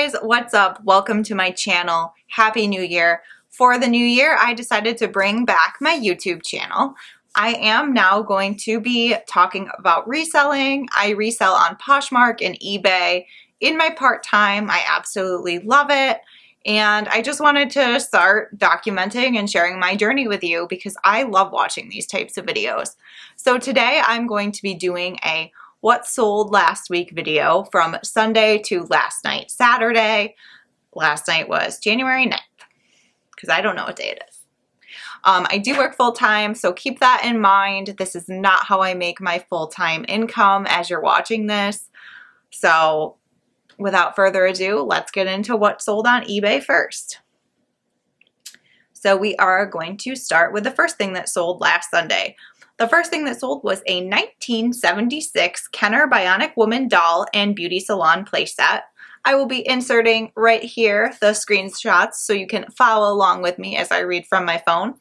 guys, what's up? Welcome to my channel. Happy New Year. For the new year, I decided to bring back my YouTube channel. I am now going to be talking about reselling. I resell on Poshmark and eBay in my part-time. I absolutely love it. And I just wanted to start documenting and sharing my journey with you because I love watching these types of videos. So today I'm going to be doing a what sold last week video from Sunday to last night, Saturday. Last night was January 9th because I don't know what day it is. I do work full-time, so keep that in mind. This is not how I make my full-time income as you're watching this. So without further ado, let's get into what sold on eBay first. So we are going to start with the first thing that sold last Sunday. The first thing that sold was a 1976 Kenner Bionic Woman doll and beauty salon playset. I will be inserting right here the screenshots so you can follow along with me as I read from my phone.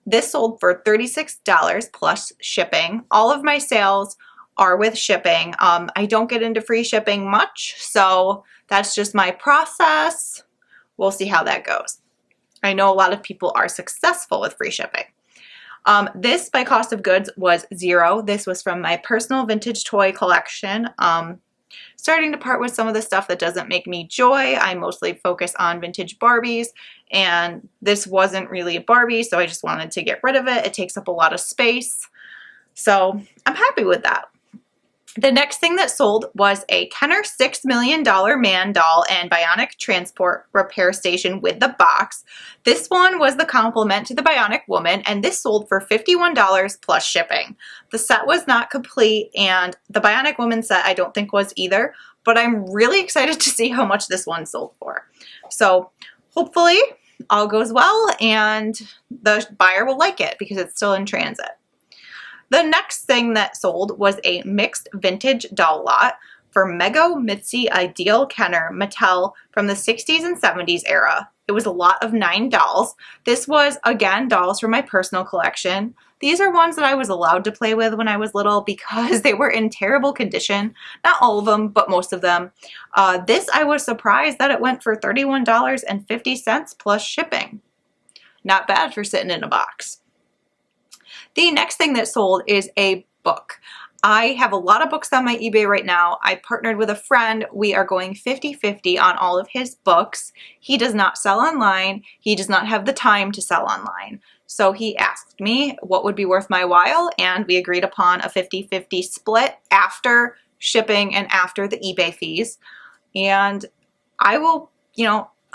This sold for $36 plus shipping. All of my sales are with shipping. I don't get into free shipping much, so that's just my process. We'll see how that goes. I know a lot of people are successful with free shipping. This by cost of goods was $0. This was from my personal vintage toy collection. Starting to part with some of the stuff that doesn't make me joy. I mostly focus on vintage Barbies, and this wasn't really a Barbie, so I just wanted to get rid of it. It takes up a lot of space, so I'm happy with that. The next thing that sold was a Kenner $6 million man doll and bionic transport repair station with the box. This one was the complement to the Bionic Woman, and this sold for $51 plus shipping. The set was not complete, and the Bionic Woman set I don't think was either, but I'm really excited to see how much this one sold for. So hopefully all goes well and the buyer will like it because it's still in transit. The next thing that sold was a mixed vintage doll lot for Mego Mitzi Ideal Kenner Mattel from the 60s and 70s era. It was a lot of 9 dolls. This was, again, dolls from my personal collection. These are ones that I was allowed to play with when I was little because they were in terrible condition. Not all of them, but most of them. This, I was surprised that it went for $31.50 plus shipping. Not bad for sitting in a box. The next thing that sold is a book. I have a lot of books on my eBay right now. I partnered with a friend. We are going 50-50 on all of his books. He does not sell online. He does not have the time to sell online. So he asked me what would be worth my while, and we agreed upon a 50-50 split after shipping and after the eBay fees. And I will,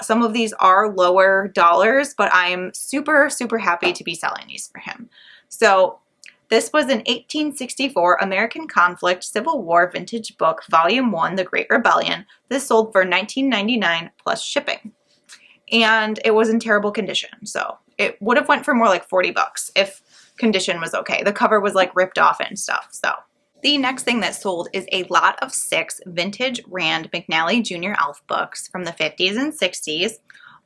some of these are lower dollars, but I am super, super happy to be selling these for him. So this was an 1864 American Conflict Civil War vintage book, Volume 1, The Great Rebellion. This sold for $19.99 plus shipping. And it was in terrible condition, so it would have went for more like 40 bucks if condition was okay. The cover was like ripped off and stuff, so. The next thing that sold is a lot of 6 vintage Rand McNally Jr. Elf books from the 50s and 60s.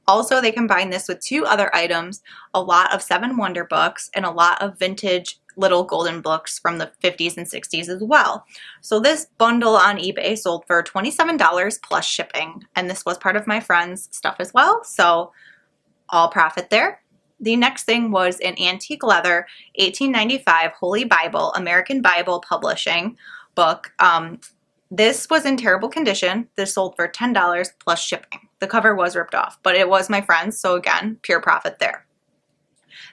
Also, they combined this with 2 other items, a lot of 7 Wonder books and a lot of vintage little golden books from the 50s and 60s as well. So this bundle on eBay sold for $27 plus shipping, and this was part of my friend's stuff as well, so all profit there. The next thing was an antique leather 1895 Holy Bible, American Bible Publishing book. This was in terrible condition. This sold for $10 plus shipping. The cover was ripped off, but it was my friend's, so again, pure profit there.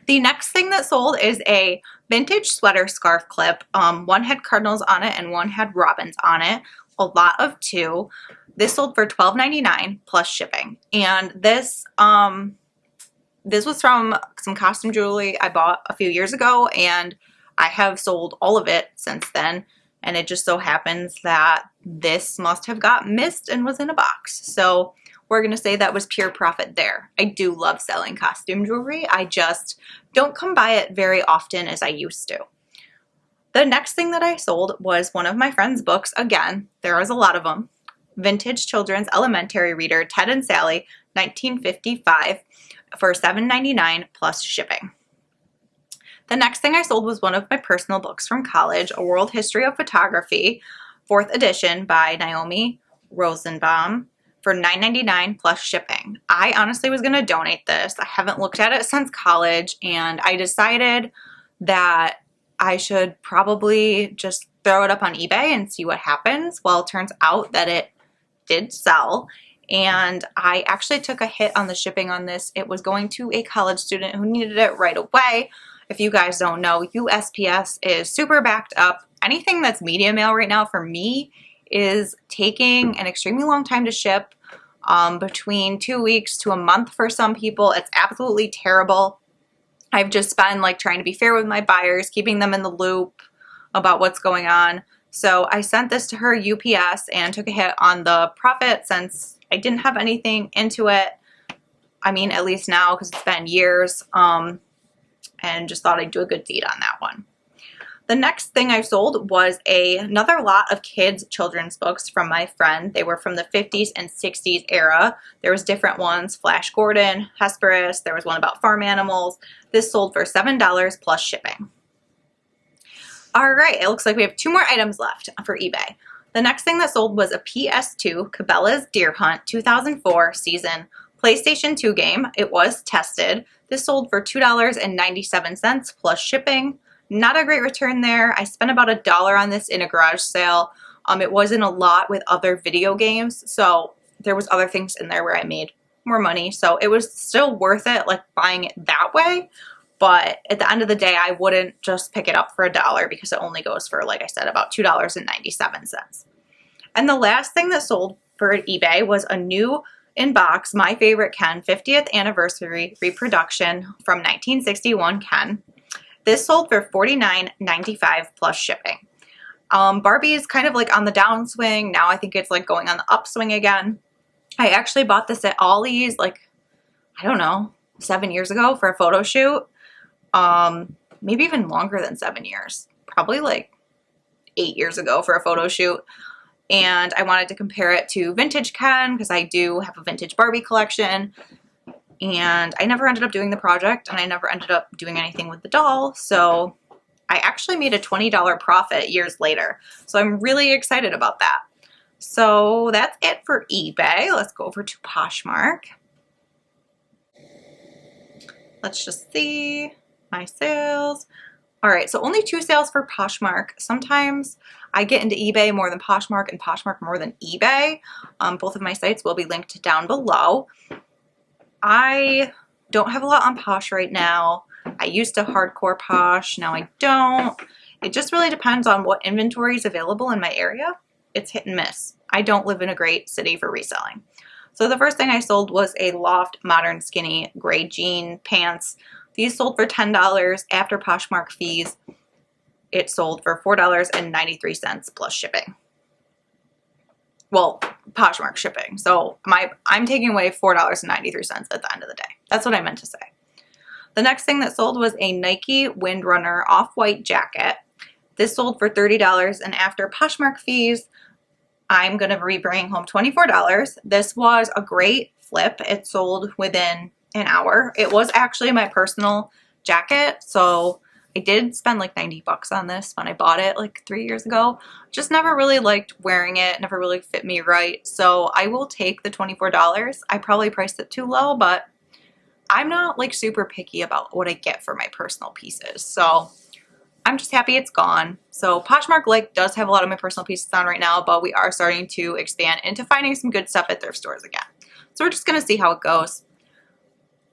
The next thing that sold is a vintage sweater scarf clip. One had cardinals on it and one had robins on it. A lot of 2. This sold for $12.99 plus shipping. And this was from some costume jewelry I bought a few years ago, and I have sold all of it since then. And it just so happens that this must have got missed and was in a box. So we're going to say that was pure profit there. I do love selling costume jewelry. I just don't come by it very often as I used to. The next thing that I sold was one of my friend's books. Again, there was a lot of them. Vintage Children's Elementary Reader, Ted and Sally, 1955 for $7.99 plus shipping. The next thing I sold was one of my personal books from college, A World History of Photography, 4th edition by Naomi Rosenbaum for $9.99 plus shipping. I honestly was gonna donate this. I haven't looked at it since college, and I decided that I should probably just throw it up on eBay and see what happens. Well, it turns out that it did sell, and I actually took a hit on the shipping on this. It was going to a college student who needed it right away. If you guys don't know, USPS is super backed up. Anything that's media mail right now for me is taking an extremely long time to ship, between 2 weeks to a month for some people. It's absolutely terrible. I've just been like trying to be fair with my buyers, keeping them in the loop about what's going on. So I sent this to her UPS and took a hit on the profit since I didn't have anything into it. I mean, at least now, because it's been years, and just thought I'd do a good deed on that one. The next thing I sold was another lot of kids' children's books from my friend. They were from the 50s and 60s era. There was different ones, Flash Gordon, Hesperus, there was one about farm animals. This sold for $7 plus shipping. All right, it looks like we have 2 more items left for eBay. The next thing that sold was a PS2 Cabela's Deer Hunt 2004 season PlayStation 2 game. It was tested. This sold for $2.97 plus shipping. Not a great return there. I spent about $1 on this in a garage sale. It wasn't a lot with other video games, so there was other things in there where I made more money. So it was still worth it, like buying it that way. But at the end of the day, I wouldn't just pick it up for $1 because it only goes for, like I said, about $2.97. And the last thing that sold for eBay was a new in-box My Favorite Ken 50th Anniversary Reproduction from 1961 Ken. This sold for $49.95 plus shipping. Barbie is kind of like on the downswing. Now I think it's like going on the upswing again. I actually bought this at Ollie's like, I don't know, 7 years ago for a photo shoot. Maybe even longer than 7 years. Probably like 8 years ago for a photo shoot. And I wanted to compare it to vintage Ken because I do have a vintage Barbie collection. And I never ended up doing the project, and I never ended up doing anything with the doll. So I actually made a $20 profit years later. So I'm really excited about that. So that's it for eBay. Let's go over to Poshmark. Let's just see my sales. All right, so only 2 sales for Poshmark. Sometimes I get into eBay more than Poshmark and Poshmark more than eBay. Both of my sites will be linked down below. I don't have a lot on Posh right now. I used to hardcore Posh, now I don't. It just really depends on what inventory is available in my area. It's hit and miss. I don't live in a great city for reselling. So the first thing I sold was a Loft Modern Skinny Gray Jean Pants. These sold for $10 after Poshmark fees. It sold for $4.93 plus shipping. Well, Poshmark shipping. So I'm taking away $4.93 at the end of the day. That's what I meant to say. The next thing that sold was a Nike Windrunner off-white jacket. This sold for $30, and after Poshmark fees, I'm going to be bringing home $24. This was a great flip. It sold within an hour. It was actually my personal jacket, so I did spend like 90 bucks on this when I bought it like 3 years ago. Just never really liked wearing it, never really fit me right. So I will take the $24. I probably priced it too low, but I'm not like super picky about what I get for my personal pieces. So I'm just happy it's gone. So Poshmark like does have a lot of my personal pieces on right now, but we are starting to expand into finding some good stuff at thrift stores again. So we're just going to see how it goes.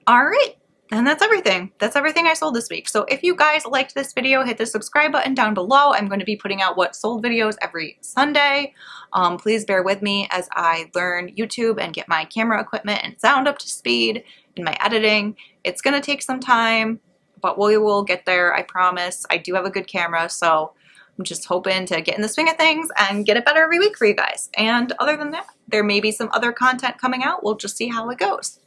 All right. And that's everything. That's everything I sold this week. So if you guys liked this video, hit the subscribe button down below. I'm going to be putting out what sold videos every Sunday. Please bear with me as I learn YouTube and get my camera equipment and sound up to speed in my editing. It's going to take some time, but we will get there. I promise. I do have a good camera, so I'm just hoping to get in the swing of things and get it better every week for you guys. And other than that, there may be some other content coming out. We'll just see how it goes.